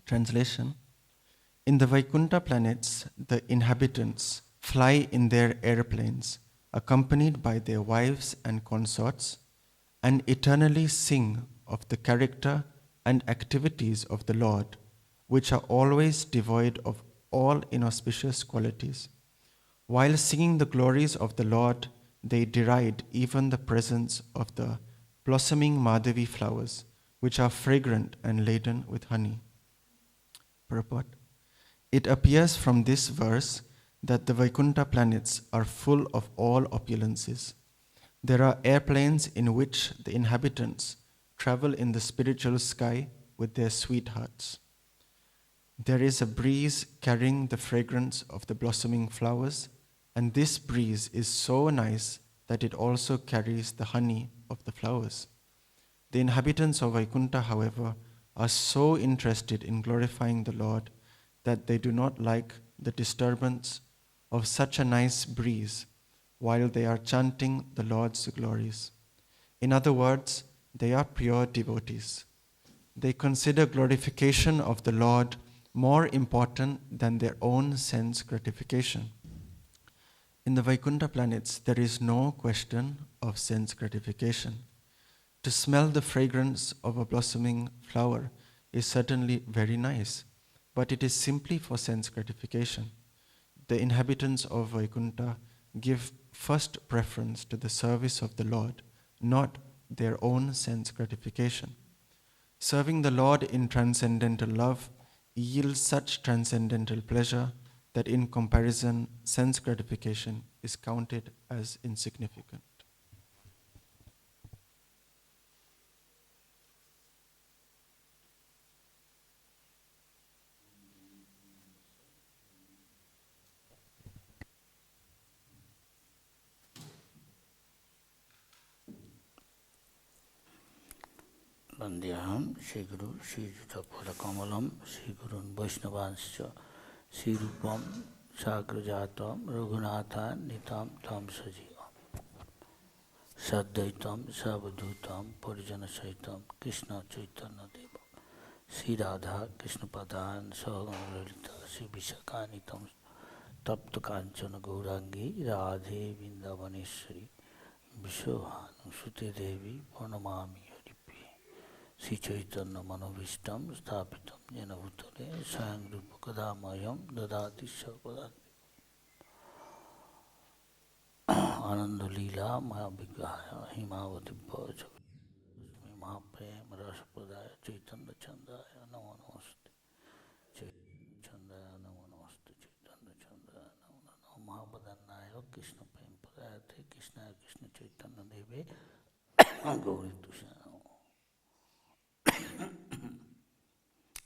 Translation. In the Vaikuntha planets, the inhabitants fly in their airplanes, accompanied by their wives and consorts, and eternally sing of the character and activities of the Lord, which are always devoid of all inauspicious qualities. While singing the glories of the Lord, they deride even the presence of the blossoming Madhavi flowers, which are fragrant and laden with honey. Purport. It appears from this verse that the Vaikuntha planets are full of all opulences. There are airplanes in which the inhabitants travel in the spiritual sky with their sweethearts. There is a breeze carrying the fragrance of the blossoming flowers, and this breeze is so nice that it also carries the honey of the flowers. The inhabitants of Vaikuntha, however, are so interested in glorifying the Lord that they do not like the disturbance of such a nice breeze while they are chanting the Lord's glories. In other words, they are pure devotees. They consider glorification of the Lord more important than their own sense gratification. In the Vaikuntha planets, there is no question of sense gratification. To smell the fragrance of a blossoming flower is certainly very nice, but it is simply for sense gratification. The inhabitants of Vaikuntha give first preference to the service of the Lord, not their own sense gratification. Serving the Lord in transcendental love yields such transcendental pleasure that in comparison, sense gratification is counted as insignificant. Vandhyaham Shri Guru Shri Juta Pada Kamalam Shri Gurun Vaishnavanscha Shri Rupam Sagrajatam Raghunatha Nitam Tam Sajivam Saddaitam Savadhutam Parijana Saitam Krishna Chaitanya Deva Shri Radha Krishna Padan Sahagam Lalita Shri Vishakanitam Tapta Kanchana Gaurangi Radhe Vrindavaneshwari Vishwahanu Sute Devi Pranamami Sri Chaitanya Manovistam Sthapitam Jena Bhutale Swayam Rupa Kadamayam Dadati Sarvada Ananda Leela Maya Vigrahaya Himavati Bhaja Mahaprem Rasapadaya Chaitanya Chandaya Namo Namaste Chaitanya Chandaya Namo Namaste Chaitanya Chandaya Namo Namaste Mahabhadanaya Krishna Prem Padayate Krishna Krishna Chaitanya Deve Gauri Tusha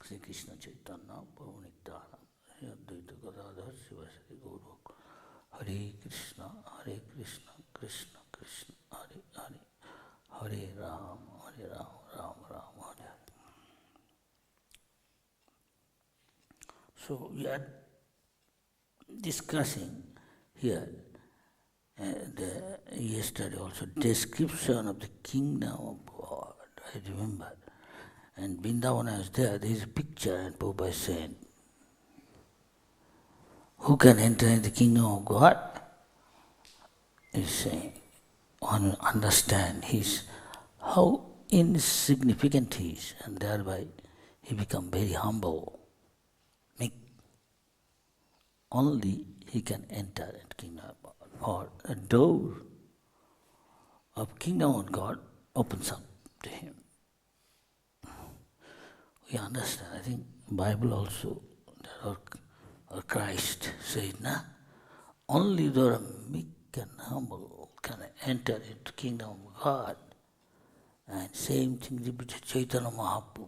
Sri Krishna Chaitanya Prabhu Nityananda Sri Advaita Gadadhar Sivasari Gauru Hare Krishna Krishna Krishna Hare Hare Hare Ram Ram Ram Hare Hare. So we are discussing here yesterday also description of the kingdom of God. I remember. And Vrindavana is there is a picture, and Prabhupada is saying, who can enter in the kingdom of God? He's saying, one understand how insignificant he is, and thereby he become very humble. Meek. Only he can enter the kingdom of God, or a door of kingdom of God opens up to him. We understand. I think Bible also, or Christ said, only the meek and humble can enter into kingdom of God. And same thing repeated Chaitanya Mahaprabhu.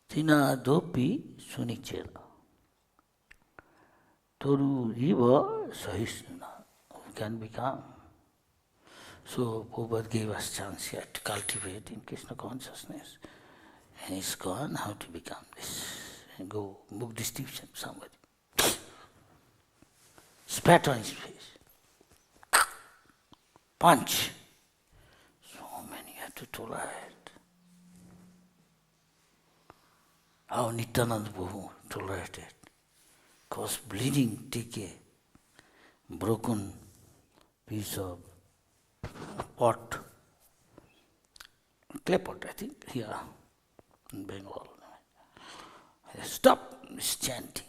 Tina dopi sunichela. Toru riva sahisnana. Who can become? So Prabhupada gave us chance here to cultivate in Krishna consciousness. And he's gone, how to become this? And go book distribution, somebody. Spat on his face. Punch. So many had to tolerate. how Nityananda Prabhu tolerated. Cause bleeding, take a broken piece of pot, clay pot, I think, here in Bengal. Stop this chanting.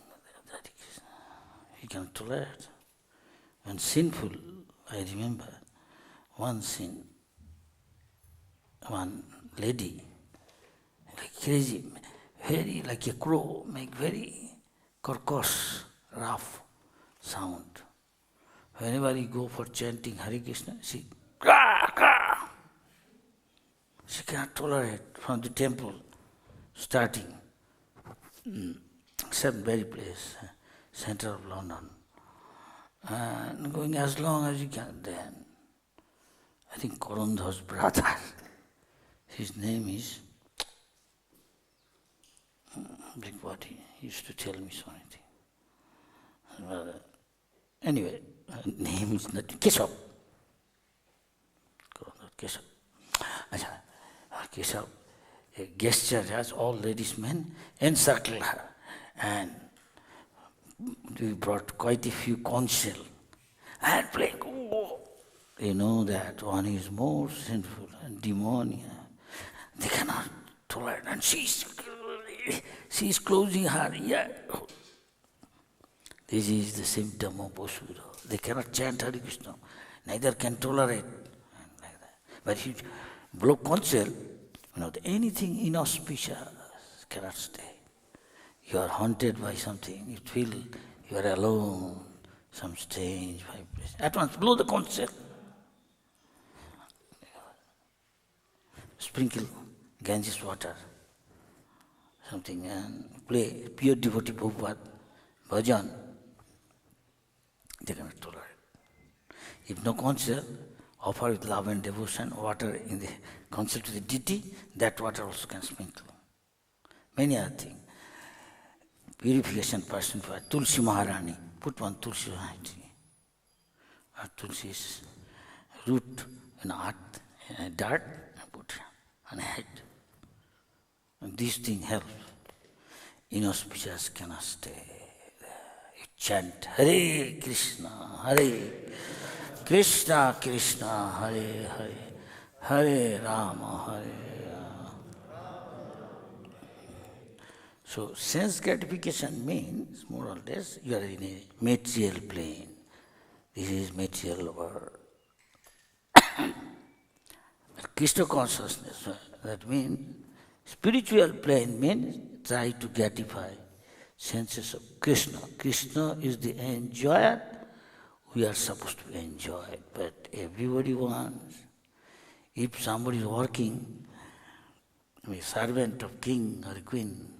He can tolerate. When sinful, I remember one sin, one lady, like crazy, very like a crow, make very कर्कश, rough sound. Whenever you go for chanting Hare Krishna, she cannot tolerate from the temple starting, some very place, center of London, and going as long as you can. Then I think Korondha's brother, his name is big body. He used to tell me so many things. Anyway, name is not Keshav. Keshav. Keshav, a gesture as all ladies men encircled her, and we brought quite a few conch shell and playing. Oh, you know that one is more sinful and demoniac. They cannot tolerate, and she's closing her ear. This is the symptom of Basura. They cannot chant Hare Krishna, neither can tolerate. Like that. But if you blow conch shell, anything inauspicious cannot stay. You are haunted by something, you feel you are alone, some strange vibration. At once blow the conch shell. Sprinkle Ganges water, something, and play pure devotee Prabhupada bhajan. They cannot tolerate. If no conch shell, offer with love and devotion water in the conch shell to the deity, that water also can sprinkle. Many other things. Purification person for Tulsi Maharani. Put one Tulsi tree. Tulsi's root in earth, dirt, and put on a head. And these things help. Inauspicious cannot stay. You chant Hare Krishna, Hare Krishna, Krishna, Hare Hare, Hare Rama, Hare Rama. So sense gratification means, more or less, you are in a material plane. This is material world. Krishna consciousness, that means spiritual plane means try to gratify senses of Krishna. Krishna is the enjoyer. We are supposed to enjoy, but everybody wants. If somebody is working, a servant of king or queen,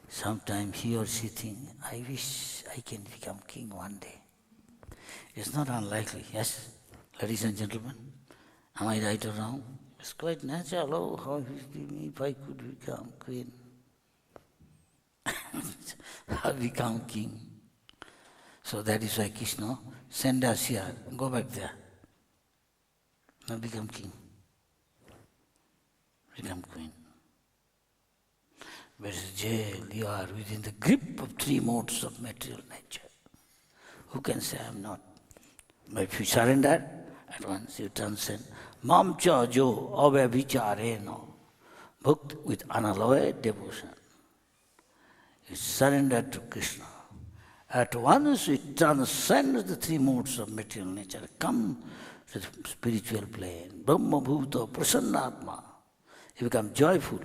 sometimes he or she thinks, I wish I can become king one day. It's not unlikely, yes, ladies and gentlemen? Am I right or wrong? It's quite natural. Oh, how if I could become queen? I'll become king. So that is why Krishna send us here, go back there. Now become king. Become queen. Whereas jail, you are within the grip of three modes of material nature. Who can say I am not? But if you surrender, at once you transcend. Mam cha jo avavicharena, bhakt with unalloyed devotion. You surrender to Krishna. At once it transcends the three modes of material nature. Come to the spiritual plane. Brahma bhuta prasannatma. You become joyful.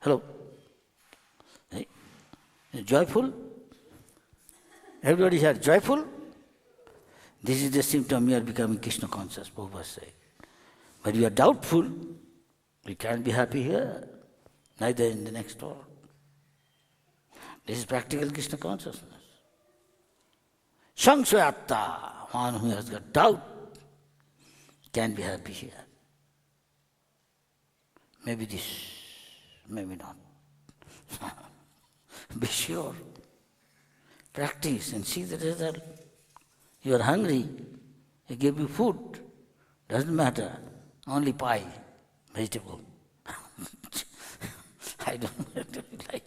Hello? Hey? Joyful? Everybody here joyful? This is the symptom you are becoming Krishna conscious, Prabhupada said. But you are doubtful, you can't be happy here, neither in the next world. This is practical Krishna consciousness. Sangshayatta, one who has got doubt, can be happy here. Maybe this, maybe not. Be sure. Practice and see the result. You are hungry, I give you food. Doesn't matter, only pie, vegetable. I don't like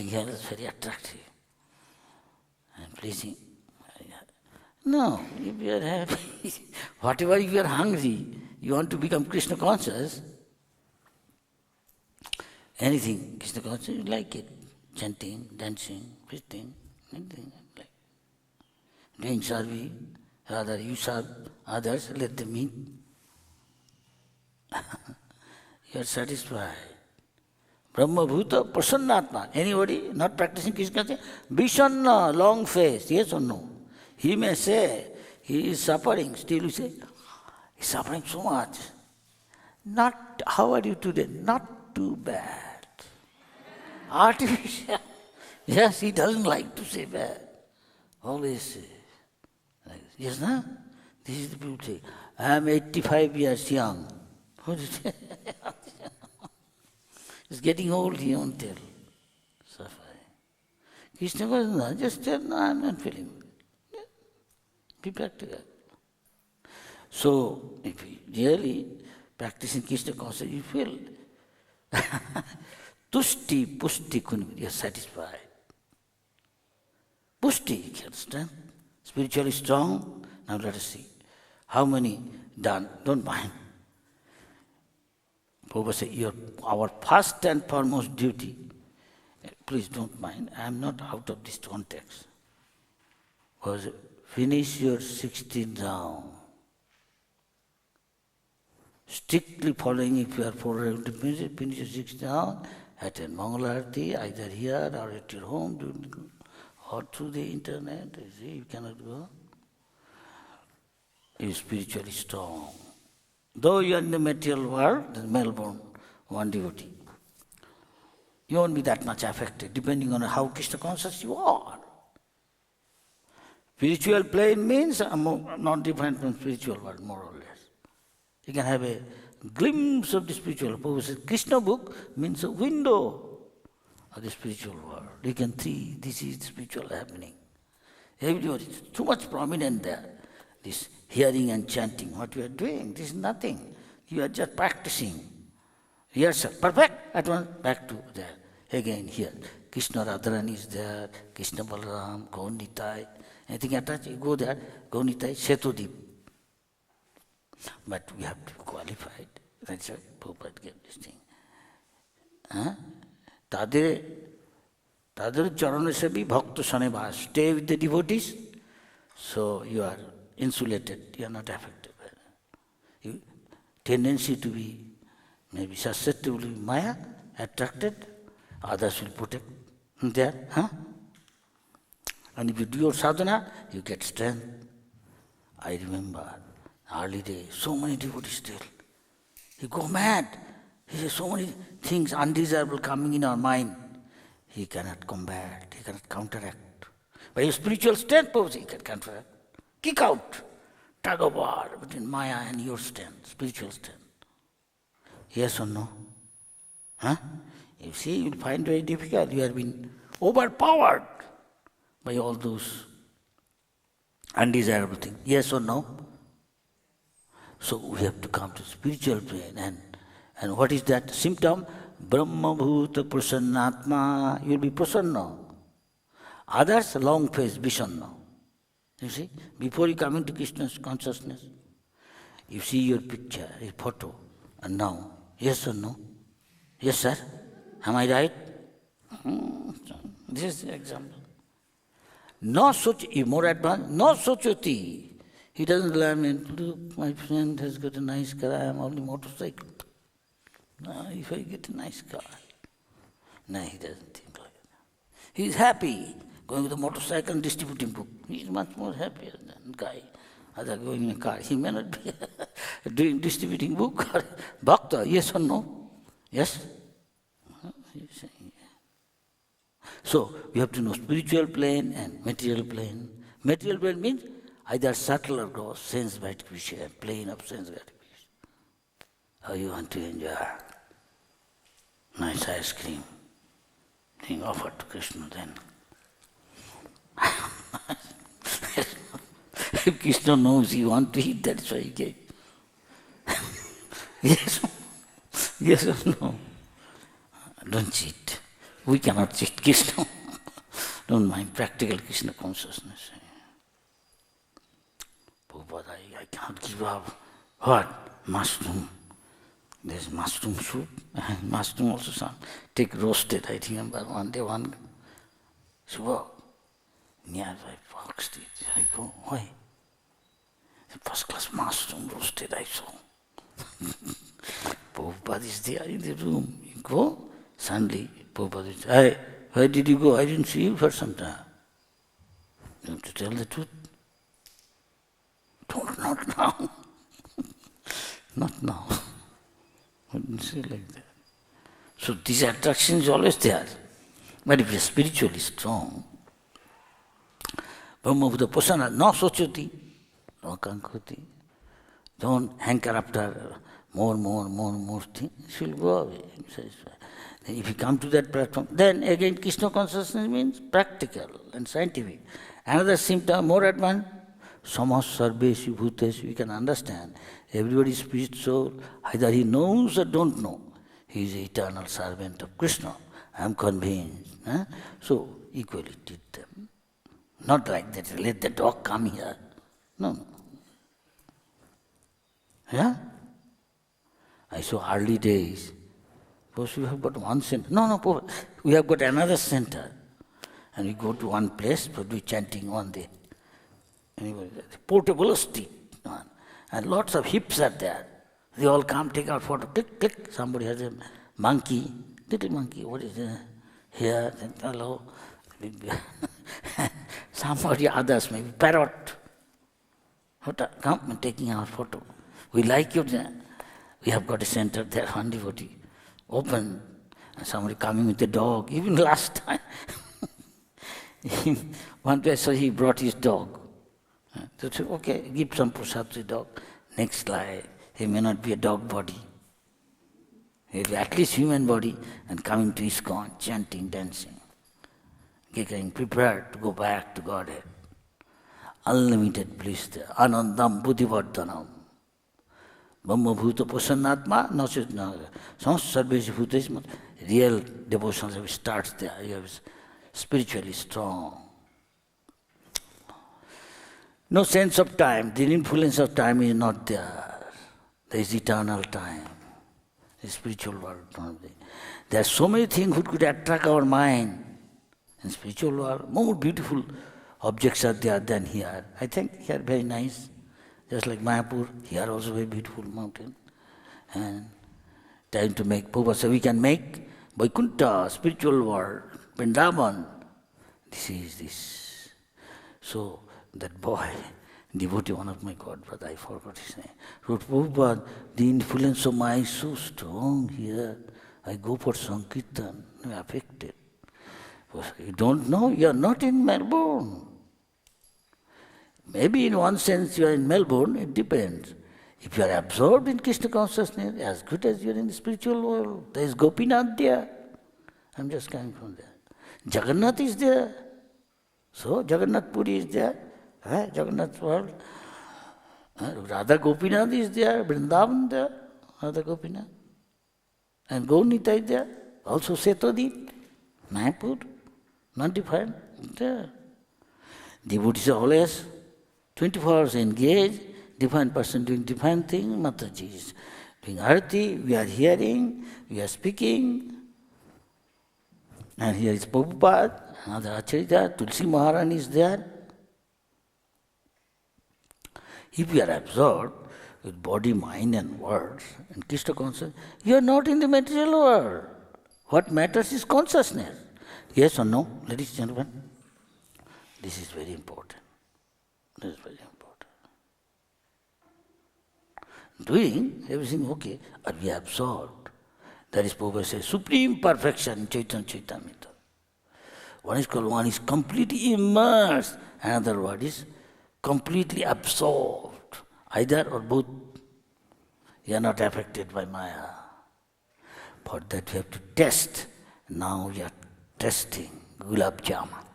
everything here is very attractive and pleasing. No, if you are happy, whatever if you are hungry, you want to become Krishna conscious, anything Krishna conscious, you like it. Chanting, dancing, preaching, anything like. Doing service, rather you serve others, let them eat. You are satisfied. Brahma Bhuta Prasannatma. Anybody not practicing Krishna consciousness? Vishanna, long face, yes or no? He may say, he is suffering, still you say, he is suffering so much. Not, how are you today? Not too bad. Artificial. Yes, he doesn't like to say bad. Always say. Yes, no? This is the beauty. I am 85 years young. He's getting old, he won't tell. Suffering. Krishna goes, just tell, no, I am not feeling. Yeah. Be practical. So, if you really practicing Krishna consciousness, you feel tushti, pushti, you are satisfied. Pushti, you understand? Spiritually strong. Now let us see. How many done? Don't mind. Prabhupada said, our first and foremost duty, please don't mind, I am not out of this context, was finish your 16 round. Strictly following, if you are following to finish your 16 round, attend Mangala Arati, either here or at your home, or through the internet. You see, you cannot go. You are spiritually strong. Though you are in the material world, the Melbourne, one devotee, you won't be that much affected, depending on how Krishna conscious you are. Spiritual plane means not different from spiritual world, more or less. You can have a glimpse of the spiritual world. Krishna book means a window of the spiritual world. You can see this is spiritual happening. Everybody is too much prominent there. This hearing and chanting, what you are doing, this is nothing. You are just practicing. Yourself, perfect, at once, back to there. Again here, Krishna Radharani is there, Krishna Balaram, Gaur Nitai, anything attached, you go there, Gaur Nitai, Setudip. But we have to be qualified. That's why Prabhupada gave this thing. Tadar charana se bhi bhakta sanebhas. Stay with the devotees, so you are insulated, you are not affected by that. You, tendency to be maybe susceptible to Maya, attracted, others will protect there. And if you do your sadhana, you get strength. I remember early days, so many devotees still. You go mad. He says so many things undesirable coming in our mind. He cannot combat, he cannot counteract. By his spiritual strength, he can counteract. Kick out, tug of war between Maya and your strength, spiritual strength. Yes or no? You see, you will find very difficult. You have been overpowered by all those undesirable things. Yes or no? So we have to come to spiritual plane. And what is that symptom? Brahma Bhuta Prasannatma. You will be prasanna. Others, long face, Vishanna. You see, before you come into Krishna's consciousness, you see your picture, your photo, and now, yes or no? Yes, sir? Am I right? This is the example. No such, more advanced, no sochoti. He doesn't learn, look, my friend has got a nice car, I am only motorcycle. No, if I get a nice car. No, he doesn't think like that. He is happy going with a motorcycle and distributing book. He is much more happier than guy. Other going in a car. He may not be doing distributing book or bhakta, yes or no? Yes? So we have to know spiritual plane and material plane. Material plane means either subtle or gross, sense gratification, plane of sense gratification. How you want to enjoy nice ice cream being offered to Krishna then. If Krishna knows you want to eat, that's why he gave. Yes or no? Don't cheat. We cannot cheat Krishna. Don't mind practical Krishna consciousness. Prabhupada, I cannot give up. What? Mushroom. There's mushroom soup. And mushroom also some. Take roasted, I remember one day one. Shiva, nearby Park Street. I go, why? First class mushroom roasted, I saw. Prabhupada is there in the room. You go, suddenly Prabhupada is, hey, where did you go? I didn't see you for some time. You have to tell the truth. Not now. Not now. Wouldn't say like that. So this attraction is always there. But if you are spiritually strong, Brahma-Bhuta Pasana, no sochati, no kankoti. Don't hanker after more things. It will go away. If you come to that platform, then again Krishna consciousness means practical and scientific. Another symptom, more advanced, samas sarvesu bhutesu, you can understand. Everybody is spirit soul, either he knows or don't know. He is the eternal servant of Krishna. I am convinced. So equally treat them. Not like that, let the dog come here. No. Yeah? I saw early days. Suppose we have got one center. No, we have got another center. And we go to one place, but we chanting one day. Anyway, portable street. And lots of hips are there. They all come, take our photo, click, click. Somebody has a monkey, little monkey, what is it? Here, then hello. Somebody others, maybe parrot. Come and taking our photo. We like you there. We have got a center there, 140. Open. And somebody coming with a dog. Even last time. One day I saw he brought his dog. So I said, okay, give some prasad to the dog. Next slide. He may not be a dog body. He will be at least human body and coming to ISKCON, chanting, dancing. Getting prepared to go back to Godhead. Unlimited bliss there. Anandam buddhivardhanam. Brahma-bhuta pasannatma, no sarvesu bhutesu. Real devotion starts there. You are spiritually strong. No sense of time. The influence of time is not there. There is eternal time. The spiritual world. There are so many things which could attract our mind. In spiritual world, more beautiful objects are there than here. I think here very nice. Just like Mayapur, here also very beautiful mountain. And trying to make Prabhupada, so we can make Vaikuntha, spiritual world, Vrindavan. This is this. So that boy, devotee, one of my God brother, I forgot his name, wrote, Prabhupada, the influence of Maya is so strong here. I go for Sankirtan, I'm affected. You don't know, you are not in Melbourne. Maybe in one sense you are in Melbourne, it depends. If you are absorbed in Krishna consciousness, as good as you are in the spiritual world, there is Gopinath there. I'm just coming from there. Jagannath is there. So Jagannath Puri is there. Jagannath world. Radha Gopinath is there. Vrindavan there. Radha Gopinath. And Gaunita is there. Also Setodip. Mayapur. Not defined. There. Devotees are always 24 hours engaged, different person doing different things. Mataji is doing arati, we are hearing, we are speaking. And here is Prabhupada, another Acharya, Tulsi Maharani is there. If you are absorbed with body, mind and words and Krishna consciousness, you are not in the material world. What matters is consciousness. Yes or no, ladies and gentlemen? This is very important. This is very important. Doing everything okay, are we absorbed? That is Prabhupada says, supreme perfection, Chaitanya Chaitamrita. One is called, one is completely immersed, another word is completely absorbed. Either or both. You are not affected by Maya. For that you have to test. Now you are testing Gulab Jamun.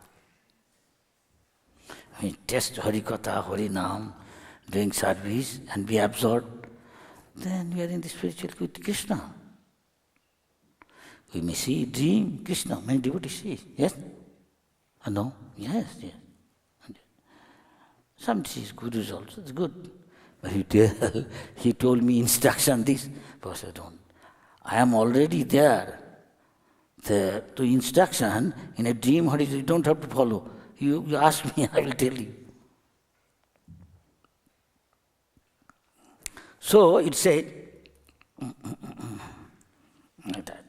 We test Harikatha, Harinam, doing service and be absorbed, then we are in the spiritual with Krishna. We may see, dream, Krishna, many devotees see, yes? Or no? Yes, yes. Some sees gurus also, it's good. But he told me instruction this, because I don't. I am already there. The instruction in a dream, what is it? You don't have to follow. You ask me, I will tell you. So it said, like that.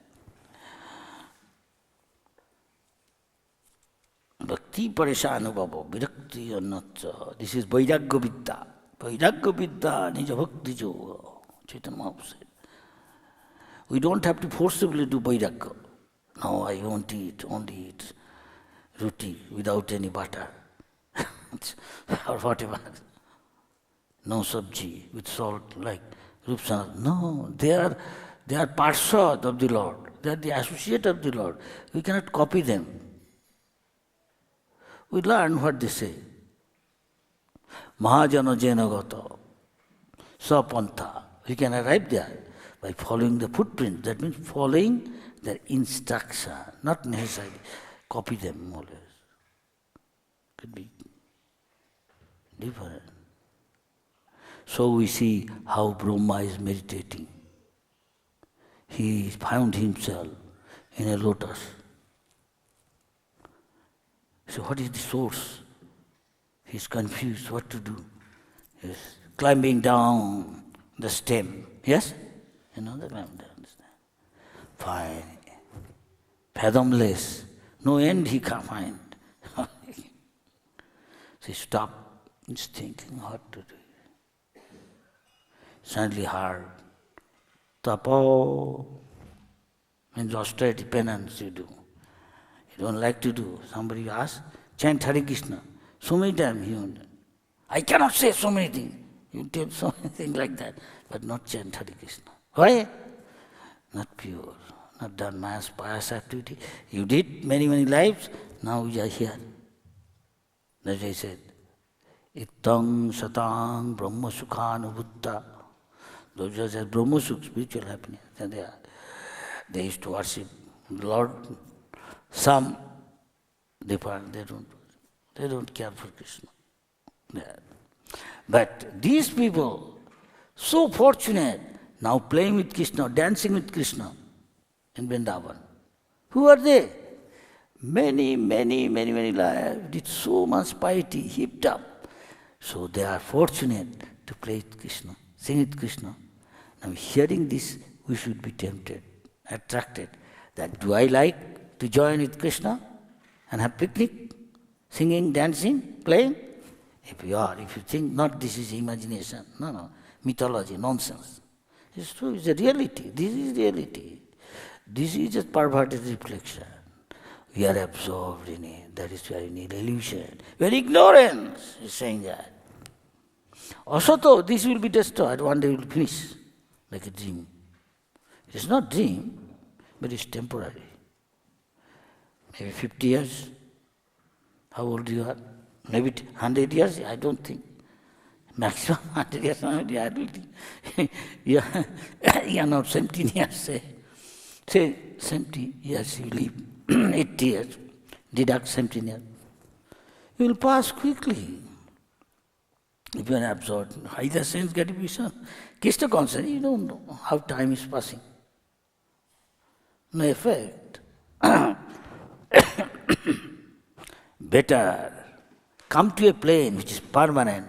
Bhakti parishanubhava virakti annacha. This is Vairagya Vidya. Vairagya Vidya nija bhakti yoga. Chaitanya Mahaprabhu said. We don't have to forcibly do Vairagya. No, I won't eat, only eat roti without any butter. Or whatever. No sabji with salt like Rupsana. No, they are Parshad of the Lord. They are the associate of the Lord. We cannot copy them. We learn what they say. Mahajana jena gata, sapantha. We can arrive there by following the footprint. That means following their instruction, not necessarily copy them more or less. Could be different. So we see how Brahma is meditating. He found himself in a lotus. So what is the source? He's confused what to do. He's climbing down the stem. Yes? You know the climbing down the stem. Fine. Fathomless. No end he can't find. So he stopped. He's thinking what to do. Suddenly heard, tapo means austerity penance you do. You don't like to do. Somebody asks, chant Hare Krishna. So many times he won't. I cannot say so many things. You tell so many things like that, but not chant Hare Krishna. Why? Not pure, not done mass pious activity. You did many, many lives, now we are here. That's why I said, Ittang satang brahma sukhanubhutta. Those who say Brahma Sukha, spiritual happiness. And they used to worship the Lord. Some different, they don't care for Krishna. Yeah. But these people, so fortunate, now playing with Krishna, dancing with Krishna in Vrindavan. Who are they? Many lives, did so much piety, heaped up. So they are fortunate to play with Krishna, sing with Krishna. Now hearing this, we should be tempted, attracted, that do I like to join with Krishna and have picnic, singing, dancing, playing? If you think not this is imagination, no, mythology, nonsense. It's true, it's a reality, this is reality. This is just perverted reflection. We are absorbed in it, that is why we need illusion. We are ignorance, is saying that. Also, this will be destroyed, one day will finish, like a dream. It's not dream, but it's temporary. Maybe 50 years. How old you are? Maybe 100 years? I don't think. Maximum 100 years, I don't think. You are not 17 years, say 70 years you live, 80 years, deduct 17 years. You will pass quickly. If you are absorbed, either sense gratification, Krishna consciousness, you don't know how time is passing. No effect. Better come to a plane which is permanent,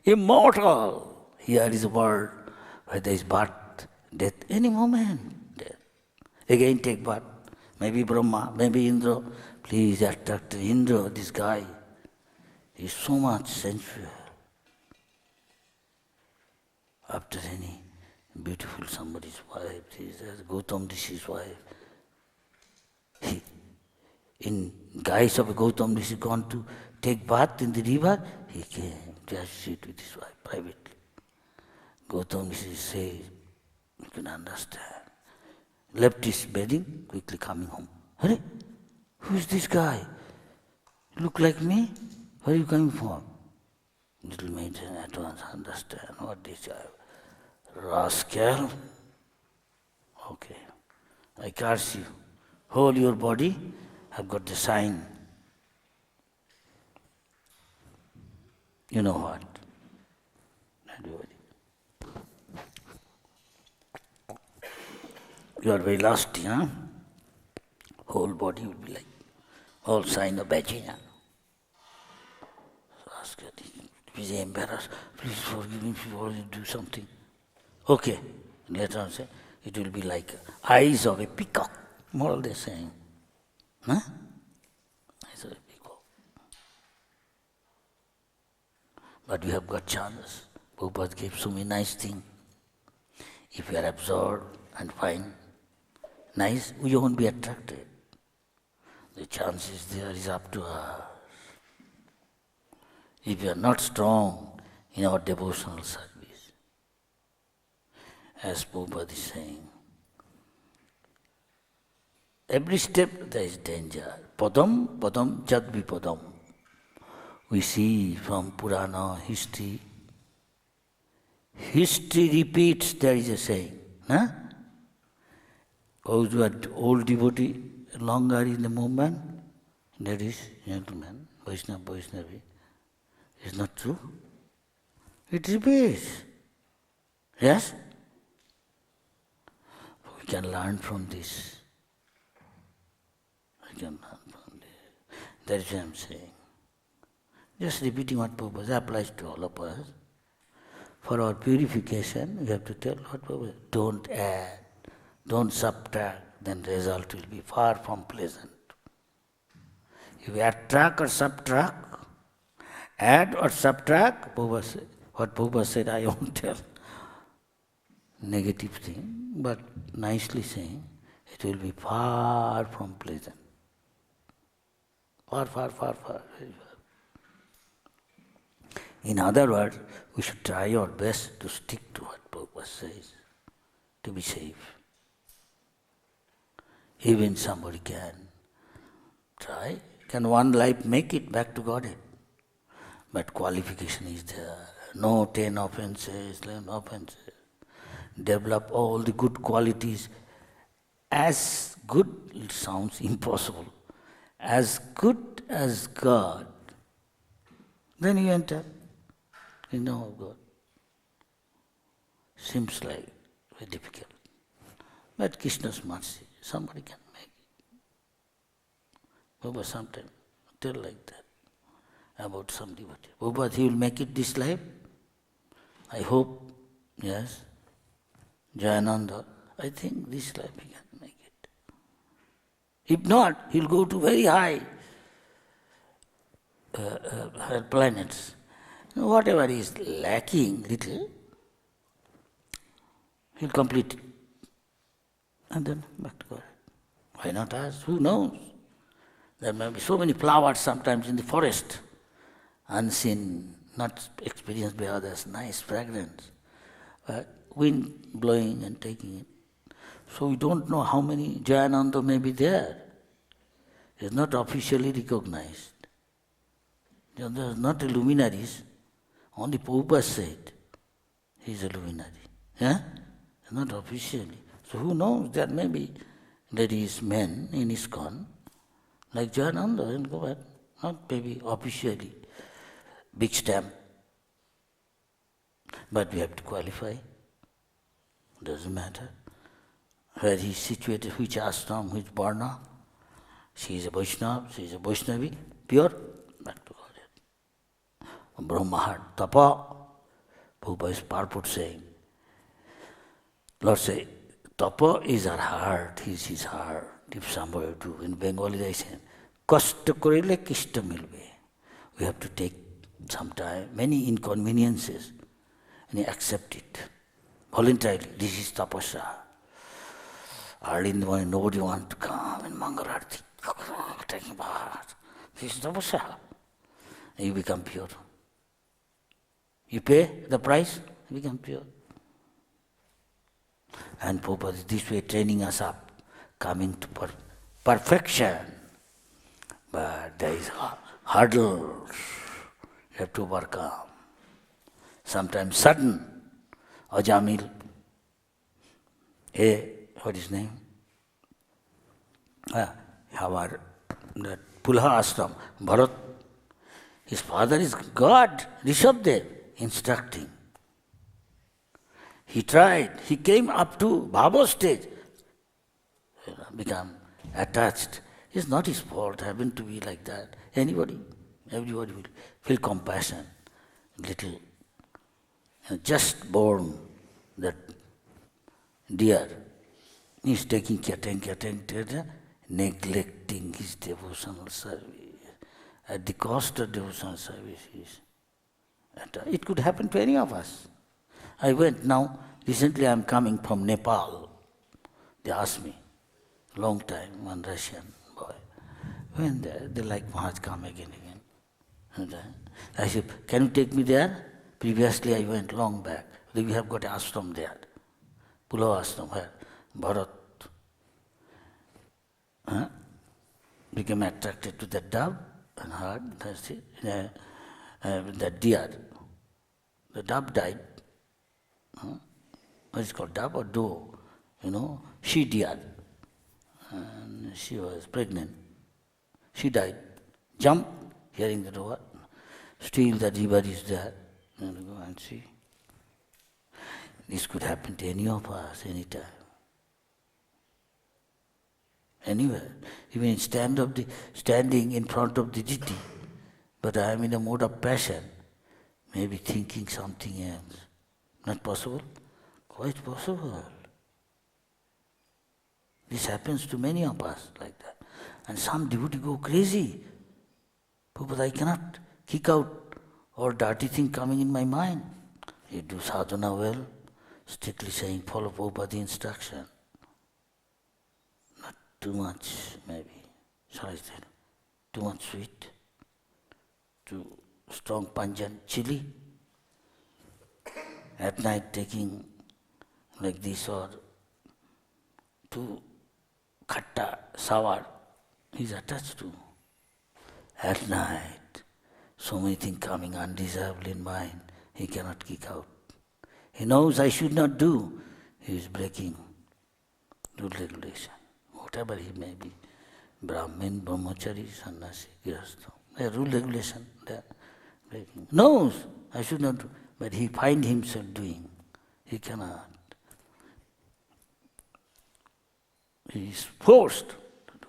immortal. Here is a world where there is birth, death, any moment. Death. Again take birth. Maybe Brahma, maybe Indra. Please attract Indra, this guy. He is so much sensual. After any beautiful somebody's wife, Gautam Rishi's wife, he, in guise of a Gautam Rishi gone to take bath in the river, he came to associate with his wife privately. Gautam Rishi says, you can understand. Left his bedding, quickly coming home. Hare, who is this guy? Look like me? Where are you coming from? Little maiden at once understand what this guy. Rascal. Okay. I curse you. Whole your body have got the sign. You know what? Everybody. You are very lusty, huh? Whole body will be like all sign of vagina. So ask her, please embarrassed, please forgive me before you do something. Okay. Later on say, it will be like eyes of a peacock. More or less saying. Huh? Eyes of a peacock. But we have got chances. Prabhupada gave so many nice things. If we are absorbed and find nice, we won't be attracted. The chances there is up to us. If we are not strong in our devotional service, as Prabhupada is saying, every step there is danger. Padam, padam, jad vipadam. We see from Purana history. History repeats, there is a saying. Huh? Those who are old devotee, longer in the movement, ladies, gentlemen, Vaishnava, Vaishnavi, is not true. It repeats. Yes? We can learn from this. We can learn from this. That is what I am saying. Just repeating what Prabhupada applies to all of us. For our purification, we have to tell what Prabhupada, don't add, don't subtract, then the result will be far from pleasant. If you attract or subtract, add or subtract, what Prabhupada said, I won't tell negative thing, but nicely saying, it will be far from pleasant. Far, far, far, far, very far. In other words, we should try our best to stick to what Prabhupada says, to be safe. Even somebody can try. Can one life make it back to Godhead? But qualification is there. No 10 offenses, 11 offenses. Develop all the good qualities. As good, it sounds impossible. As good as God. Then you enter kingdom of God. Seems like very difficult. But Krishna's mercy, somebody can make it. Prabhupada sometimes tell like that about some devotee. Prabhupada, he will make it this life? I hope, yes. Jayananda, I think this life he can make it. If not, he'll go to very high planets. Whatever is lacking little, he'll complete it. And then back to God. Why not us? Who knows? There may be so many flowers sometimes in the forest, unseen, not experienced by others, nice fragrance. Wind blowing and taking it. So we don't know how many Jayananda may be there. It's not officially recognized. They are not luminaries. Only Prabhupada said he is a luminary. Yeah? Not officially. So who knows? There may be ladies, men in ISKCON, like Jayananda, and go back. Not maybe officially. Big stamp. But we have to qualify. Doesn't matter. Where he is situated, which ashram, which varna. She is a Vaishnava, she is a Vaishnavi, pure, back to God. Brahma heart, tapa. Prabhupada is purport saying. Lord say, tapa is our heart, is his heart. If somebody do, in Bengali they say, kashta korile kishta milbe. We have to take some time, many inconveniences, and accept it. Voluntarily, this is tapasya. Early in the morning, nobody wants to come in Mangalarti, taking bath. This is tapasya. You become pure. You pay the price, you become pure. And Prabhupada is this way training us up, coming to perfection. But there is hurdles you have to overcome. Sometimes sudden. Ajamil, what is his name? our that Pulha Ashram, Bharat, his father is God, Rishabdev, instructing. He tried, he came up to Bhavo stage, become attached. It's not his fault, happened to be like that. Everybody will feel compassion. Little, just born, that deer, he's taking care, neglecting his devotional service. At the cost of devotional service, it could happen to any of us. I went now, recently I am coming from Nepal. They asked me, long time, one Russian boy. When they like, Maharaj, come again. And I said, can you take me there? Previously I went long back. We have got an ashram there. Pulava ashram, where Bharat became attracted to the dove and heard, that's it. The deer. The dove died. What is it called, dove or doe? She deer. And she was pregnant. She died. Jumped, hearing the door. Still the river is there. And go and see. This could happen to any of us, anytime. Anywhere. Even standing in front of the deity. But I am in a mode of passion. Maybe thinking something else. Not possible? Quite possible. This happens to many of us like that. And some devotee go crazy. But I cannot kick out all dirty thing coming in my mind. You do sadhana well, strictly saying follow Prabhupada's instruction. Not too much maybe. Shall I say? Too much sweet. Too strong pungent chili. At night taking like this, or too khatta, sour, he's attached to. At night, so many things coming undesirable in mind, he cannot kick out. He knows I should not do. He is breaking rule regulation. Whatever he may be, Brahmin, Brahmachari, Sannyasi, Grihastha. The rule regulation, they are breaking. Knows I should not do, but he find himself doing. He cannot. He is forced to do.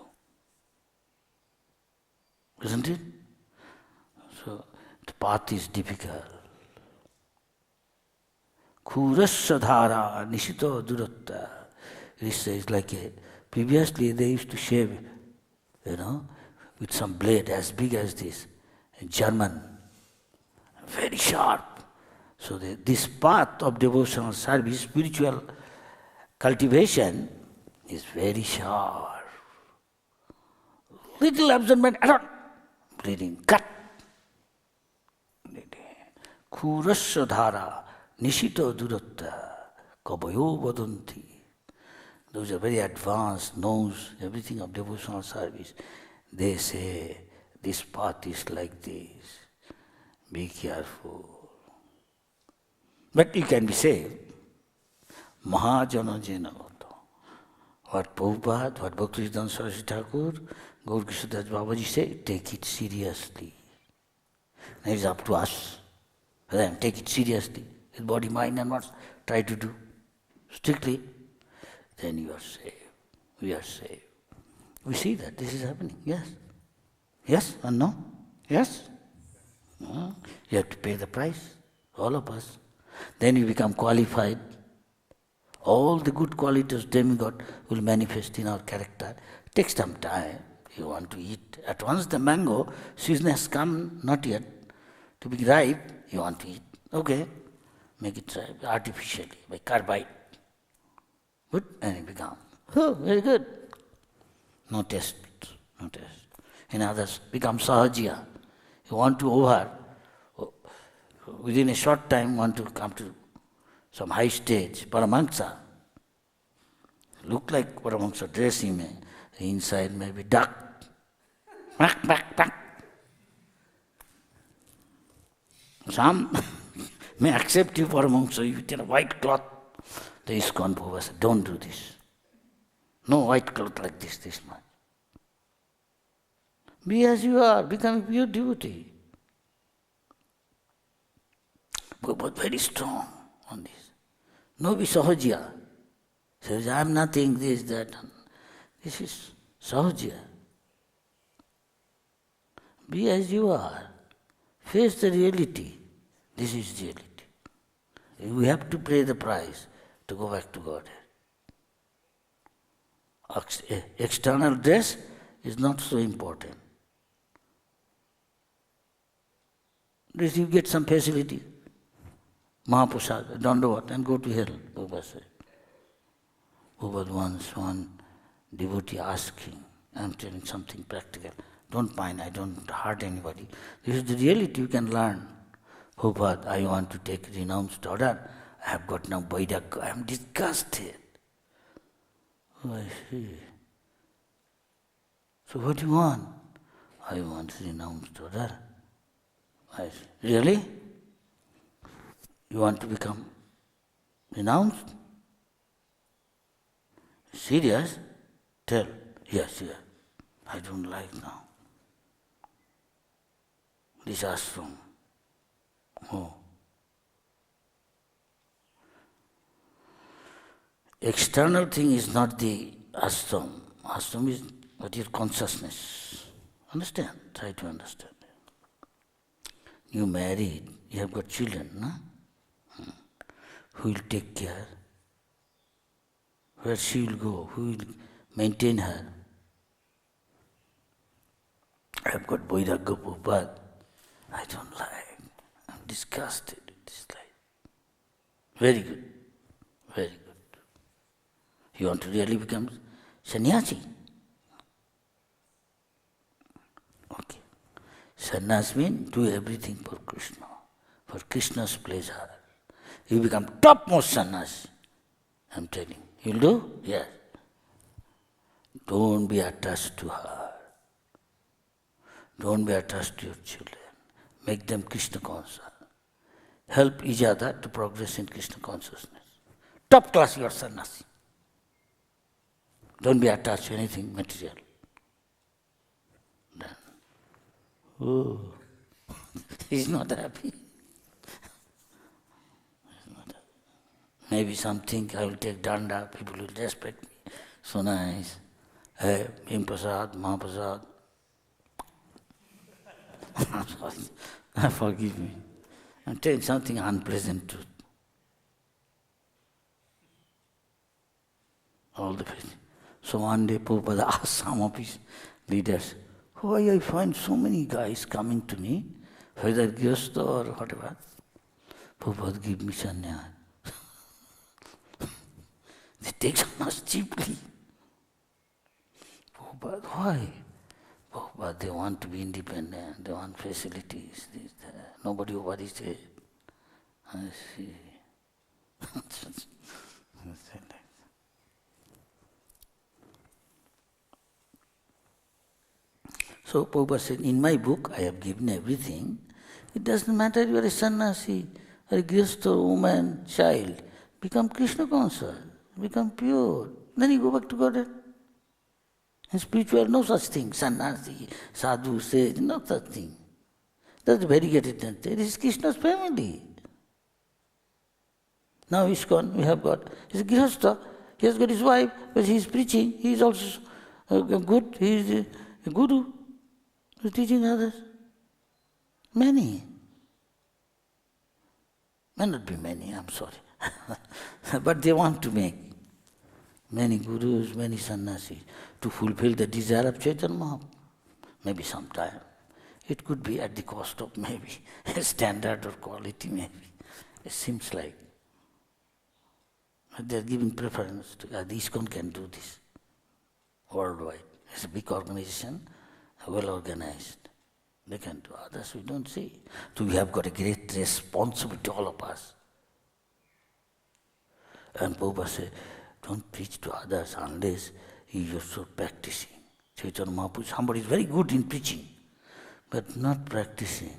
Isn't it? So the path is difficult. Kurasya dhara nishito duratta. It says like previously they used to shave, with some blade as big as this, German, very sharp. So this path of devotional service, spiritual cultivation, is very sharp. Little absent bleeding, cut. Kurasya dhara nishito duratta kabayo vadanti. Those are very advanced, knows everything of devotional service. They say, this path is like this. Be careful. But you can be saved. Mahajana jena vato. What Prabhupada, what Bhakti-Siddhanta Saraswati Thakur, Gaur Krishnadas Babaji say, take it seriously. Now it's up to us. Then take it seriously. With body, mind and what try to do strictly. Then you are saved. We are saved. We see that this is happening. Yes? Yes or no? Yes? No. You have to pay the price. All of us. Then you become qualified. All the good qualities of demigod will manifest in our character. It takes some time. You want to eat. At once the mango, season has come, not yet, to be ripe, you want to eat. Okay, make it ripe artificially, by carbide. Good, and it becomes, very good. No taste, no taste. In others, become sahajiya. You want to within a short time want to come to some high stage, Paramahansa. Look like Paramahansa, dress him, inside may be duck. Back. Some may accept you Paramahansa, you in a white cloth. The ISKCON Prabhupada said, don't do this. No white cloth like this much. Be as you are, become a pure devotee. But very strong on this. No be sahajya. Says, I am nothing, this, that. This is sahajya. Be as you are. Face the reality. This is reality. We have to pay the price to go back to Godhead. External dress is not so important. You get some facility. Mahaprasad, Dandavad, and go to hell, Prabhupada said. Prabhupada once one devotee asking, I'm telling something practical. Don't mind, I don't hurt anybody. This is the reality you can learn. Prabhupada, I want to take renounced order. I have got now Vairagya. I am disgusted. Oh, I see. So what do you want? I want renounced order. I say, really? You want to become renounced? Serious? Tell. Yes. I don't like now. This ashram. Oh. External thing is not the ashram. Ashram is what your consciousness. Understand? Try to understand. You married, you have got children, no? Who will take care? Where she will go? Who will maintain her? I have got Vairagya Prabhupada. I don't like. I'm disgusted with this life. Very good. Very good. You want to really become sannyasi? Okay. Sannyas means do everything for Krishna, for Krishna's pleasure. You become topmost sannyasi. I'm telling you. You'll do? Yes. Don't be attached to her. Don't be attached to your children. Make them Krishna conscious. Help each other to progress in Krishna consciousness. Top class you are sannyasi. Don't be attached to anything material. Then, oh, he's not happy. Maybe something I will take danda, people will respect me. So nice. Hey, Bhim Prasad, Mahaprasad. I'm sorry. Forgive me. I'm telling something unpleasant truth. All the place. So one day Prabhupada asked some of his leaders, why I find so many guys coming to me, whether Gyastha or whatever. Prabhupada give me sannyas. They take sannyas cheaply. Prabhupada, why? Prabhupada, they want to be independent, they want facilities, this, that. Nobody worries it. I see. So Prabhupada said, in my book I have given everything. It doesn't matter you are a sannyasi, or a grihastha, woman, child. Become Krishna conscious, become pure. Then you go back to Godhead. In spiritual, no such thing. Sannyasi, sadhu, sage, no such thing. That's variegated nature. This is Krishna's family. Now ISKCON, we have got, he's a grihastha, he has got his wife, but he is preaching, he is also good, he is a guru, he is teaching others. Many. May not be many, I'm sorry. But they want to make many gurus, many sannyasis to fulfill the desire of Chaitanya Mahaprabhu. Maybe sometime. It could be at the cost of maybe a standard or quality maybe. It seems like. But they are giving preference to the ISKCON can do this worldwide. It's a big organization, well organized. They can do. Others we don't see. So we have got a great responsibility, all of us. And Prabhupada said, don't preach to others unless you yourself practicing. Chaitanya Mahaprabhu, somebody is very good in preaching, but not practicing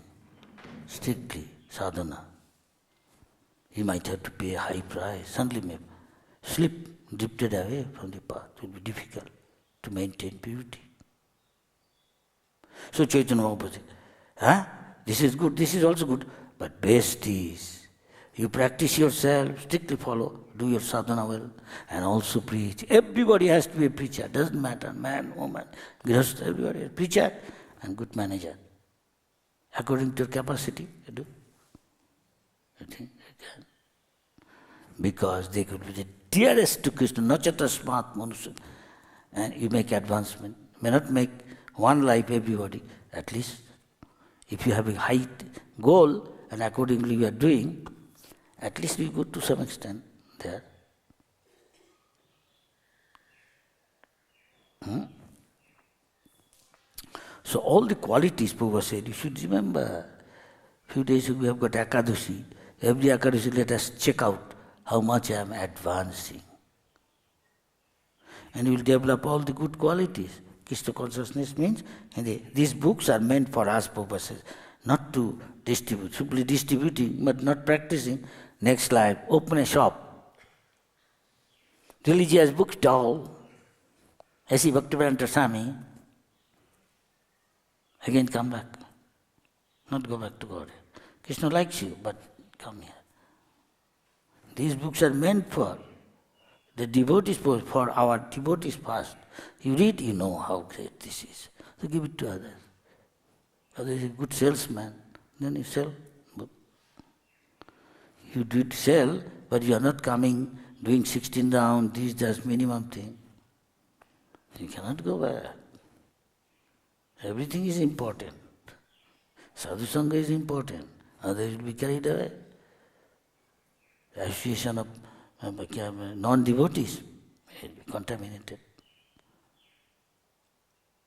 strictly sadhana. He might have to pay a high price. Suddenly may slip, drifted away from the path. It will be difficult to maintain purity. So Chaitanya Mahaprabhu said, huh? This is good, this is also good. But best is, you practice yourself, strictly follow, do your sadhana well, and also preach. Everybody has to be a preacher, doesn't matter, man, woman, grihastha, everybody, a preacher and good manager. According to your capacity, you do. You think you can. Because they could be the dearest to Krishna, nachata smat manusya. And you make advancement. May not make one life everybody, at least. If you have a high goal and accordingly you are doing, at least we go to some extent there. So all the qualities Prabhupada said, you should remember. Few days ago we have got Ekadashi. Every Ekadashi let us check out how much I am advancing. And you will develop all the good qualities. Krishna consciousness means, these books are meant for us, Prabhupada says, not to distribute, simply distributing but not practicing. Next life, open a shop. Religious bookstall, A.C. Bhaktivedanta Swami, again come back. Not go back to God. Krishna likes you, but come here. These books are meant for the devotees, for our devotees past. You read, you know how great this is. So give it to others. Others is a good salesman, then you sell book. You did sell, but you are not coming, doing 16 rounds, this just minimum thing. You cannot go back. Everything is important. Sadhu Sangha is important. Others will be carried away. Association of non-devotees will be contaminated.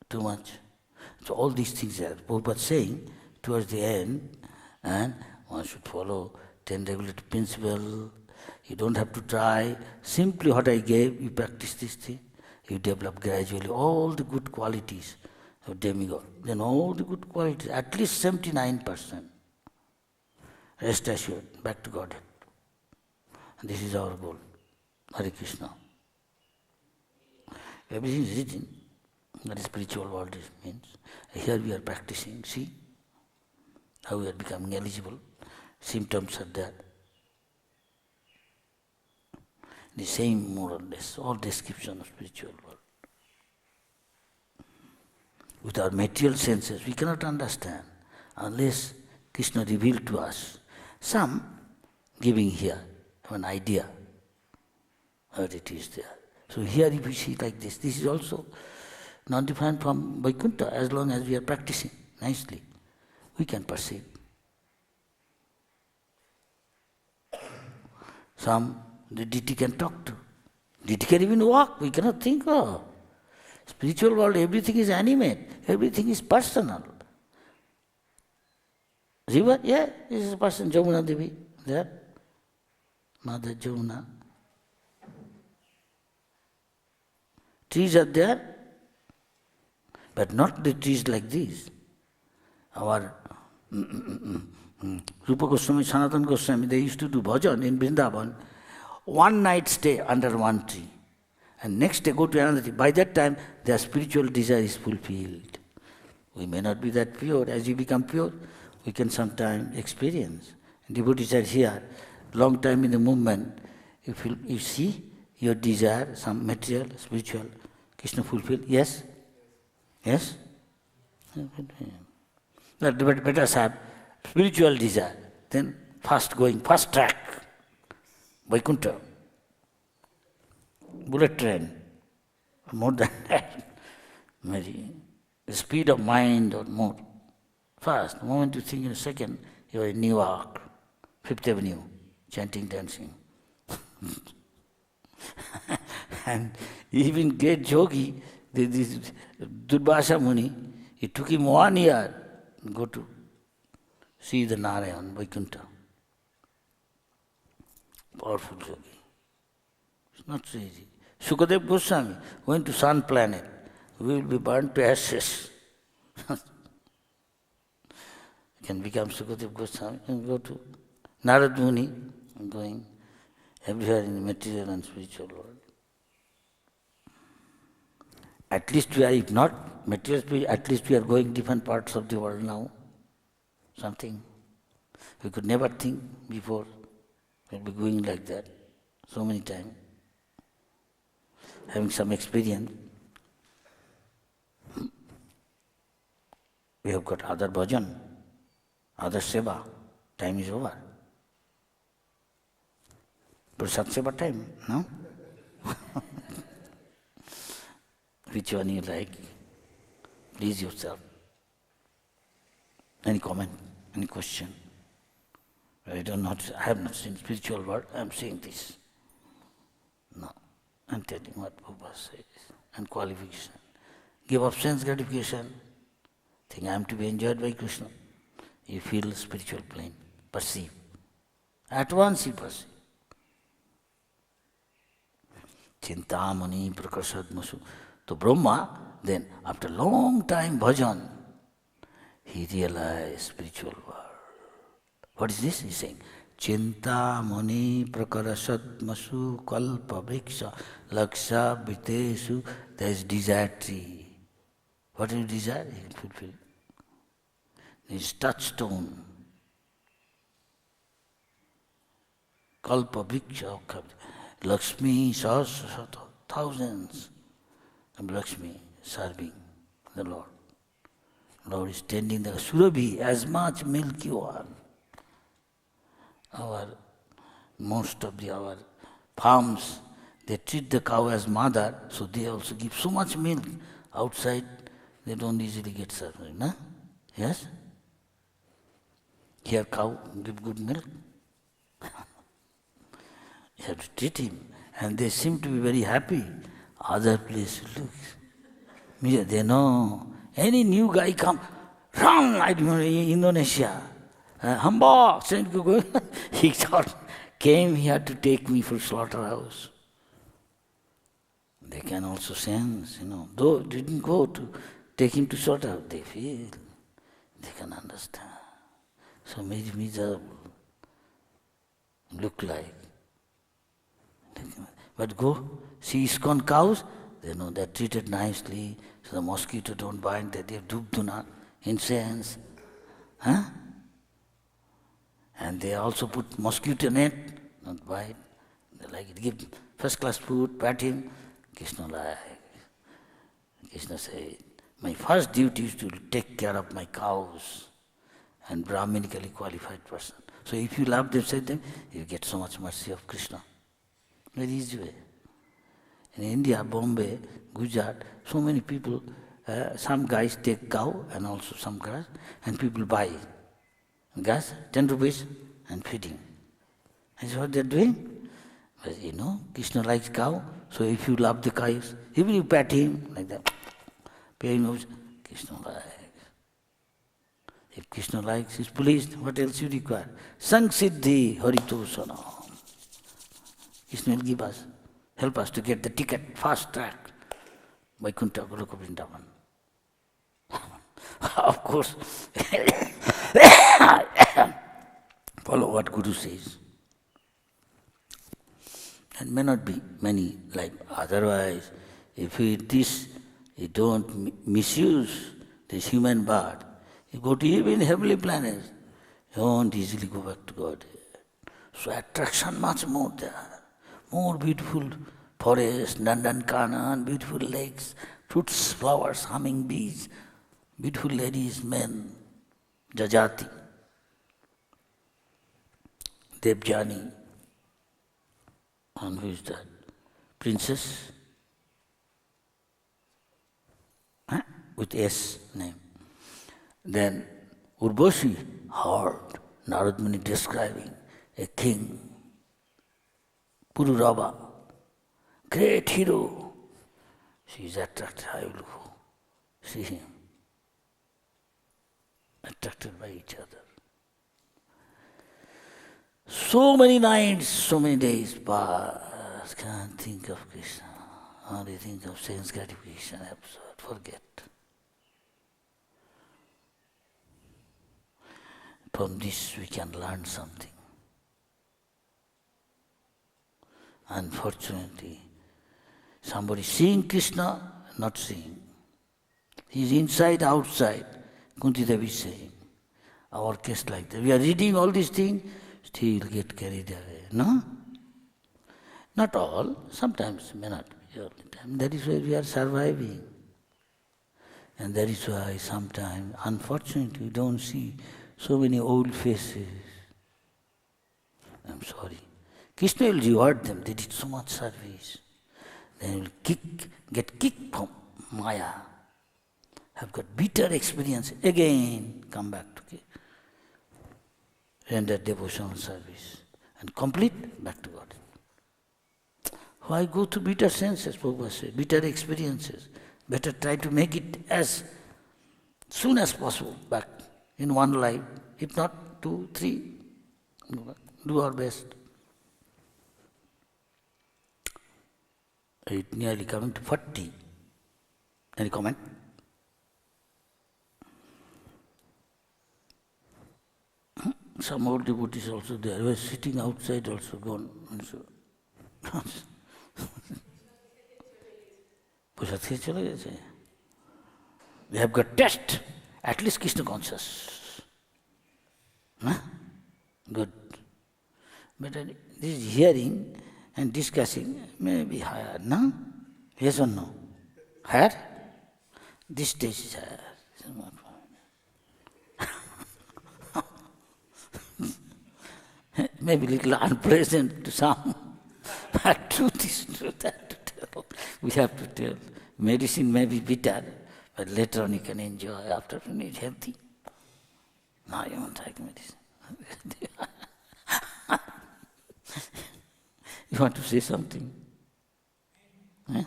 Too much. So all these things are Prabhupada saying towards the end, and one should follow 10 regulative principles. You don't have to try. Simply what I gave, you practice this thing. You develop gradually all the good qualities of demigod. Then all the good qualities, at least 79%. Rest assured, back to Godhead. And this is our goal. Hare Krishna. Everything is written. That is spiritual world means. Here we are practicing. See how we are becoming eligible. Symptoms are there. The same more or less, all description of spiritual world. With our material senses, we cannot understand unless Krishna revealed to us. Some giving here an idea what it is there. So here if we see like this is also not different from Vaikuntha as long as we are practicing nicely. We can perceive. Some the deity can talk to. Deity can even walk. We cannot think of. Spiritual world, everything is animate. Everything is personal. River, yeah, this is a person, Jamuna Devi, there. Mother Jamuna. Trees are there, but not the trees like these. Our Rupa Goswami, Sanatana Goswami, they used to do bhajan in Vrindavan. One night stay under one tree. And next day go to another tree. By that time, their spiritual desire is fulfilled. We may not be that pure. As you become pure, we can sometimes experience. Devotees are here, long time in the movement. You see your desire, some material, spiritual, Krishna fulfilled. Yes? Yes? But better have spiritual desire. Then fast going, fast track. Vaikuntha. Bullet train. More than that. Maybe the speed of mind or more. Fast. The moment you think in a second, you are in New York, Fifth Avenue, chanting, dancing. And even great yogi, this Durvasa Muni, it took him 1 year to go to see the Narayan, Vaikuntha. Powerful yogi. It's not so easy. Shukadev Goswami went to sun planet. We will be burnt to ashes. Can become Shukadev Goswami and go to Narad Muni, going everywhere in the material and spiritual world. At least we are, if not material, at least we are going different parts of the world now. Something we could never think before. We'll be going like that so many times. Having some experience. We have got other bhajan, other seva. Time is over. Prasad seva time, no? Which one you like? Please yourself. Any comment? Any question? I have not seen spiritual world, I am saying this. No. I am telling what Prabhupada says. And qualification. Give up sense gratification. Think I am to be enjoyed by Krishna. You feel the spiritual plane. Perceive. At once you perceive. Chintamani prakasad masu. So Brahma, then after long time bhajan, he realized spiritual world. What is this? He is saying, Chintamani prakarasad masu kalpa vriksha laksha vitesu. There is desire tree. What do you desire? You can fulfill. There is touchstone. Kalpa vriksha. Lakshmi sahasrasata. Thousands of Lakshmi serving the Lord. Lord is tending the Surabhi, as much milk you want. Most of our farms, they treat the cow as mother, so they also give so much milk. Outside, they don't easily get served. No? Yes? Here cow give good milk. You have to treat him. And they seem to be very happy. Other place, look. They know. Any new guy come, run, I remember Indonesia. Hamba, he thought, came here to take me for slaughterhouse. They can also sense, though didn't go to take him to slaughterhouse, they feel, they can understand. So miserable, look like. But go, see ISKCON cows, they know they're treated nicely, so the mosquito don't bite, they have dhupduna, incense. Huh? And they also put mosquito net, not bite. They like it. Give first class food, pat him. Krishna like. Krishna said, my first duty is to take care of my cows and Brahmanically qualified person. So if you love them, save them, you get so much mercy of Krishna. Very easy way. In India, Bombay, Gujarat, so many people, some guys take cow and also some grass, and people buy gas, 10 rupees, and feeding. That's what they're doing. But Krishna likes cow, so if you love the cows, even you pat him like that, pay him, Krishna likes. If Krishna likes, he's pleased, what else you require? Saṅsiddhi haritosana. Krishna will give us, help us to get the ticket, fast track, Vaikuntha Goloka Vrindavan. Of course, follow what Guru says. And may not be many like otherwise. If you don't misuse this human birth, you go to even heavenly planets, you won't easily go back to God. So attraction much more there. More beautiful forests, Nandankanan, beautiful lakes, fruits, flowers, humming bees, beautiful ladies, men, Jajati, Devjani, and who is that? Princess? With S name. Then Urvashi heard Narad Muni describing a king, Pururava, great hero. She is attracted, I will go see him. Attracted by each other. So many nights, so many days pass, can't think of Krishna. Only think of sense gratification, absurd, forget. From this we can learn something. Unfortunately, somebody seeing Krishna, not seeing. He's inside, outside. Kunti Devi is saying. Our case like that. We are reading all these things, still get carried away. No? Not all. Sometimes may not be all the time. That is why we are surviving. And that is why sometimes, unfortunately, we don't see so many old faces. I'm sorry. Krishna will reward them. They did so much service. They will get kicked from Maya. Have got bitter experience. Again, come back to render devotional service. And complete back to God. Why go to bitter senses, Prabhupada said, bitter experiences? Better try to make it as soon as possible back in one life. If not 2, 3, do our best. It nearly coming to 40. Any comment? Some old devotees also there. They were sitting outside also gone. They have got test, at least Krishna conscious. Huh? Good. But this hearing and discussing may be higher, no? Yes or no? Higher? This stage is higher. Maybe a little unpleasant to some, but truth is truth. We have to tell. Medicine may be bitter, but later on you can enjoy. After you need healthy. Now you won't take medicine. You want to say something? Huh?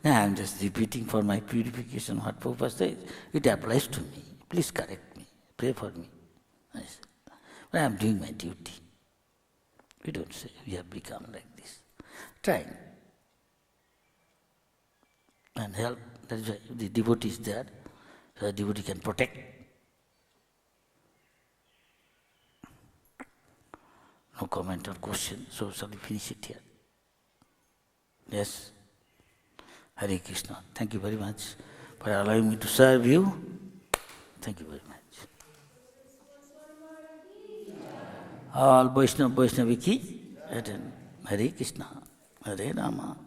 No, I'm just repeating for my purification what Prabhupada says. It applies to me. Please correct me. Pray for me. Yes. But I'm doing my duty. We don't say we have become like this. Trying. And help. That is why the devotee is there. So the devotee can protect. No comment or question. So shall we finish it here? Yes? Hare Krishna. Thank you very much for allowing me to serve you. Thank you very much. All Vaishnavi ki attend. Hare Krishna. Hare Rama.